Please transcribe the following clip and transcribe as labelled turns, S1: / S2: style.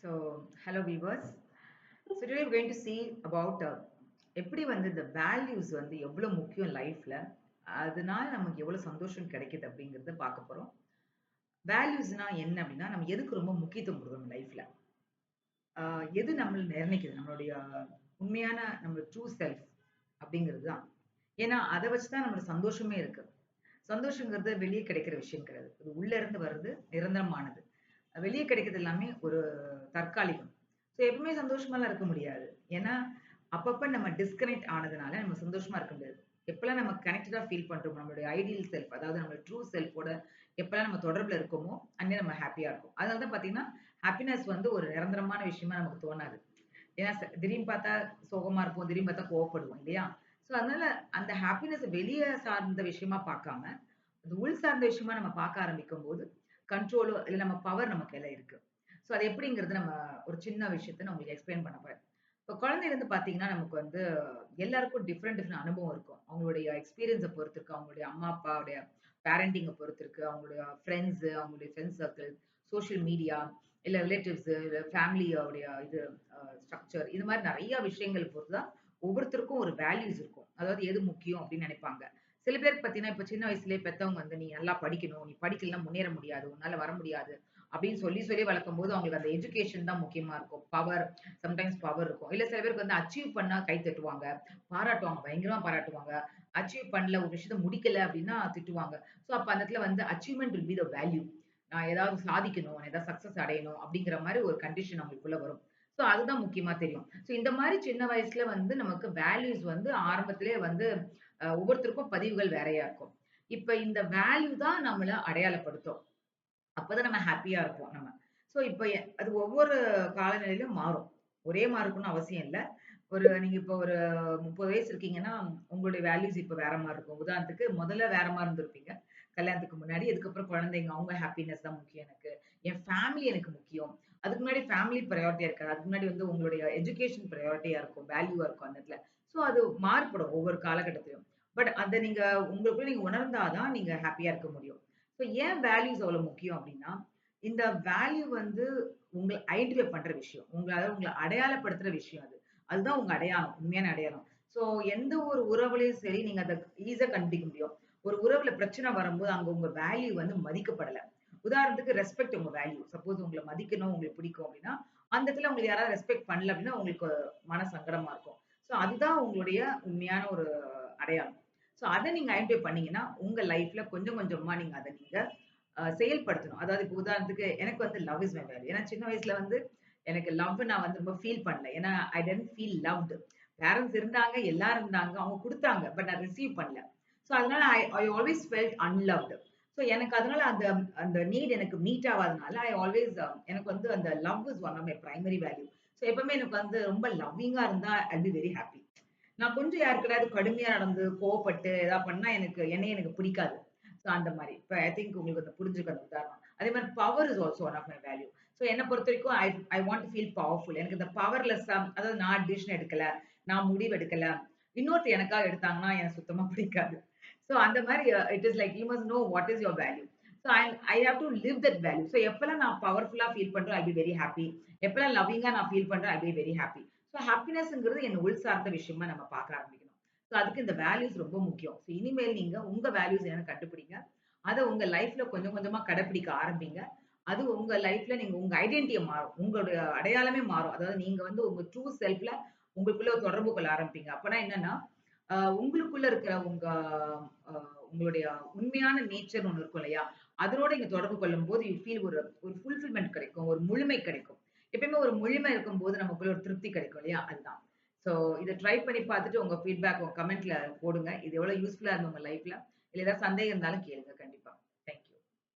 S1: So, hello viewers. So today we're going to see about எப்படி வந்து இந்த values வந்து எவ்வளவு முக்கியம் லைஃப்ல அதனால நமக்கு எவ்வளவு சந்தோஷம் கிடைக்குது அப்படிங்கறத பார்க்க போறோம். வேல்யூஸ்னா என்ன அப்படின்னா நம்ம எதுக்கு ரொம்ப முக்கியத்துவம் கொடுக்கணும் லைஃப்ல. எது நம்மள நிர்ணயிக்குது நம்மளுடைய உண்மையான நம்ம ட்ரூ செல்ஃப் அப்படிங்கிறது தான். ஏன்னா அதை வச்சுதான் நம்மளோட சந்தோஷமே இருக்கு. சந்தோஷங்கிறது வெளியே கிடைக்கிற விஷயம் கிடையாது. அது உள்ள இருந்து வர்றது நிரந்தரமானது. வெளிய கிடைக்கிறது எல்லாமே ஒரு தற்காலிகம். ஸோ எப்பவுமே சந்தோஷமாலாம் இருக்க முடியாது. ஏன்னா, அப்பப்ப நம்ம டிஸ்கனெக்ட் ஆனதுனால நம்ம சந்தோஷமா இருக்க முடியாது. எப்பலாம் நம்ம கனெக்டடா ஃபீல் பண்றோமோ, நம்மளுடைய ஐடியல் செல்ஃப் அதாவது நம்ம ட்ரூ செல்ஃபோட எப்பலாம் நம்ம தொடர்புல இருக்கோமோ, அந்நேரம் நம்ம ஹேப்பியா இருப்போம். அதனால தான் பார்த்தீங்கன்னா, ஹேப்பினஸ் வந்து ஒரு நிரந்தரமான விஷயமா நமக்கு தோணாது. ஏன்னா திடீர்னு பார்த்தா சோகமா இருப்போம், திடீர்னு பார்த்தா கோவப்படுவோம் இல்லையா? ஸோ அதனால அந்த ஹேப்பினஸ வெளிய சார்ந்த விஷயமா பார்க்காம, அது உள் சார்ந்த விஷயமா நம்ம பார்க்க ஆரம்பிக்கும்போது, கண்ட்ரோலோ இல்ல நம்ம பவர் நம்ம கையில இருக்கு. ஸோ அது எப்படிங்கிறது நம்ம ஒரு சின்ன விஷயத்த நான் உங்களுக்கு எக்ஸ்பிளைன் பண்ண போறேன். இப்ப குழந்தையிலருந்து பார்த்தீங்கன்னா, நமக்கு வந்து எல்லாருக்கும் டிஃபரெண்ட் டிஃபரெண்ட் அனுபவம் இருக்கும். அவங்களுடைய எக்ஸ்பீரியன்ஸ பொறுத்து இருக்கு. அவங்களுடைய அம்மா, அப்பாவுடைய பேரண்டிங்க பொறுத்து இருக்கு. அவங்களுடைய அவங்களுடைய ஃப்ரெண்ட்ஸ் சர்க்கிள், சோசியல் மீடியா, இல்ல ரிலேட்டிவ்ஸ், இல்ல ஃபேமிலியோடைய இது ஸ்ட்ரக்சர் இது மாரி நெறைய விஷயங்கள் பொறுத்து தான் ஒவ்வொருத்தருக்கும் ஒரு வேல்யூஸ் இருக்கும். அதாவது எது முக்கியம் அப்படின்னு நினைப்பாங்க. சில பேருக்கு பார்த்தீங்கன்னா, இப்ப சின்ன வயசுலயே பெத்தவங்க வந்து, "நீ நல்லா படிக்கணும். நீ படிக்கலன்னா முன்னேற முடியாது. உன்னால வர முடியாது." அப்படின்னு சொல்லி சொல்லி வளர்க்கும்போது, அவங்களுக்கு அந்த எஜுகேஷன் தான் முக்கியமா இருக்கும். சம்டைம்ஸ் பவர் இருக்கும். இல்ல சில பேருக்கு வந்து அச்சீவ் பண்ணா கை தட்டுவாங்க. பாராட்டுவாங்க. பயங்கரமா பாராட்டுவாங்க. அச்சீவ் பண்ணல, ஒரு விஷயத்த முடிக்கல அப்படின்னா திட்டுவாங்க. ஸோ அப்ப அந்த இடத்துல வந்து achievement will be the value. நான் ஏதாவது சாதிக்கணும், ஏதாவது சக்சஸ் அடையணும் அப்படிங்கிற மாரி ஒரு கண்டிஷன் அவங்களுக்குள்ள வரும். ஸோ அதுதான் முக்கியமா தெரியும். ஸோ இந்த மாரி சின்ன வயசுல வந்து நமக்கு வேல்யூஸ் வந்து ஆரம்பத்திலேயே வந்து ஒவ்வொருத்தருக்கும் பதிவுகள் வேறையா இருக்கும். இப்ப இந்த வேல்யூ தான் நம்மள அடையாளப்படுத்தும். அப்பதான் நம்ம ஹேப்பியா இருப்போம் நம்ம. ஸோ இப்ப அது ஒவ்வொரு காலநிலையிலும் மாறும். ஒரே மாரி இருக்கணும்னு அவசியம் இல்ல. நீங்க இப்ப ஒரு 30 வயசு இருக்கீங்கன்னா, உங்களுடைய வேல்யூஸ் இப்ப வேற மாரி இருக்கும். உதாரணத்துக்கு முதல்ல வேற மாரி இருந்திருப்பீங்க. கல்யாணத்துக்கு முன்னாடி. அதுக்கப்புறம் குழந்தைங்க, அவங்க ஹேப்பினஸ் தான் முக்கியம் எனக்கு. என் ஃபேமிலி எனக்கு முக்கியம். அதுக்கு முன்னாடி ஃபேமிலி பிரையாரிட்டியா இருக்காது. அதுக்கு முன்னாடி வந்து உங்களுடைய எஜுகேஷன் பிரையாரிட்டியா இருக்கும். வேல்யூவா இருக்கும் அந்த இடத்துல. ஸோ அது மாறுபடும் ஒவ்வொரு காலகட்டத்திலும். பட் அத நீங்க உங்களுக்குள்ள நீங்க உணர்ந்தா தான் நீங்க ஹேப்பியா இருக்க முடியும். ஸோ ஏன் வேல்யூஸ் அவ்வளோ முக்கியம் அப்டின்னா, இந்த வேல்யூ வந்து உங்கள ஐடென்டிஃபை பண்ற விஷயம். உங்கள அடையாளப்படுத்துற விஷயம் அது. அதுதான் உங்க அடையாளம். உண்மையான அடையாளம். ஸோ எந்த ஒரு உறவுலயும் சரி, நீங்க அத ஈஸியா கண்டுபிடிக்க முடியும். ஒரு உறவுல பிரச்சனை வரும்போது, அங்க உங்க வேல்யூ வந்து மதிக்கப்படல. உதாரணத்துக்கு ரெஸ்பெக்ட் உங்க வேல்யூ. சப்போஸ் உங்கள மதிக்கணும், உங்களுக்கு பிடிக்கும் அப்டின்னா, அந்த இடத்துல உங்கள யாராவது ரெஸ்பெக்ட் பண்ணல அப்டின்னா, உங்களுக்கு மன சங்கடமா இருக்கும். ஸோ அதுதான் உங்களுடைய உண்மையான ஒரு அடையாளம். ஸோ அத நீங்க ஐடென்டிஃபை பண்ணீங்கன்னா, உங்க லைஃப்ல கொஞ்சம் கொஞ்சமா நீங்க அத நீங்க செயல்படுத்தணும். அதாவது இப்ப உதாரணத்துக்கு எனக்கு வந்து லவ் இஸ் மை வேல்யூ. ஏன்னா சின்ன வயசுல வந்து எனக்கு லவ் நான் வந்து ரொம்ப ஃபீல் பண்ணல. ஏன்னா ஐ டidn't ஃபீல் லவ்ட். பேரன்ட்ஸ் இருந்தாங்க, எல்லாரும் இருந்தாங்க. அவங்க குடுத்தாங்க. பட் நான் ரிசீவ் பண்ணல. ஸோ அதனால ஐ ஐ ஆல்வேஸ் ஃபெல்ட் அன்லவ்ட். ஸோ எனக்கு அதனால அந்த அந்த நீட் எனக்கு மீட் ஆவாதனால ஐ ஆல்வேஸ் எனக்கு வந்து அந்த love is one of my primary value. So எப்பவுமே எனக்கு வந்து ரொம்ப லவ்விங்கா இருந்தா ஐல் பி வெரி ஹேப்பி. நான் கொஞ்சம் யாருக்கிட்டயாவது கடுமையா நடந்து, கோவப்பட்டு ஏதாவது பண்ணா என்னைய எனக்கு பிடிக்காது. ஸோ அந்த மாரி. இப்ப ஐ திங்க் உங்களுக்கு அது புரிஞ்சுக்கும் அந்த உதாரணம். அதே மாரி power is also one of my value. So என்ன பொறுத்தவரைக்கும் I I want to feel powerful. எனக்கு இந்த பவர்லெஸ்ஸா அதாவது நான் டிசிஷன் எடுக்கல, நான் முடிவு எடுக்கல. இன்னொருத்தர் எனக்காக எடுத்தாங்கன்னா எனக்கு சுத்தமா பிடிக்காது. ஸோ அந்த மாரி it is like you must know what is your value. So I have to live that value. So எப்பலாம் நான் பவர்ஃபுல்லா ஃபீல் பண்றேன், ஐ பி வெரி ஹேப்பி. எப்பலாம் லவ்விங்கா நான் ஃபீல் பண்றேன், I be very happy. So ஹேப்பினஸ்ங்கிறது என் உள் சார்ந்த விஷயமா நம்ம பார்க்க ஆரம்பிக்கணும். ஸோ அதுக்கு இந்த வேல்யூஸ் ரொம்ப முக்கியம். ஸோ இனிமேல் நீங்க உங்க வேல்யூஸ் என்னன்னு கண்டுபிடிங்க. அத உங்க லைஃப்ல கொஞ்சம் கொஞ்சமா கடைப்பிடிக்க ஆரம்பிங்க. அது உங்க லைஃப்ல நீங்க உங்க ஐடென்டிட்டிய மாறும். உங்களுடைய அடையாளமே மாறும். அதாவது நீங்க வந்து உங்க ட்ரூ செல்ஃப்ல உங்களுக்குள்ள ஒரு தொடர்பு கொள்ள ஆரம்பிப்பீங்க. அப்பன்னா என்னன்னா, உங்களுக்குள்ள இருக்கிற அ உங்களுடைய உண்மையான நேச்சர்ன்னு ஒண்ணு இருக்கும் இல்லையா? அதனோட நீங்க தொடர்பு கொள்ளும்போது யூ ஃபீல் ஒரு ஒரு ஃபுல்ஃபில்மென்ட் கிடைக்கும். ஒரு முழுமை கிடைக்கும். எப்பயுமே ஒரு முழுமை இருக்கும்போது நமக்குள்ள ஒரு திருப்தி கிடைக்கும் இல்லையா? அதுதான். ஸோ இத ட்ரை பண்ணி பார்த்துட்டு உங்க ஃபீட்பேக் உங்க கமெண்ட்ல போடுங்க. இது எவ்வளவு யூஸ்ஃபுல்லா இருந்தது உங்க லைஃப்ல? இல்ல ஏதாவது சந்தேகம் இருந்தாலும் கேளுங்க கண்டிப்பா.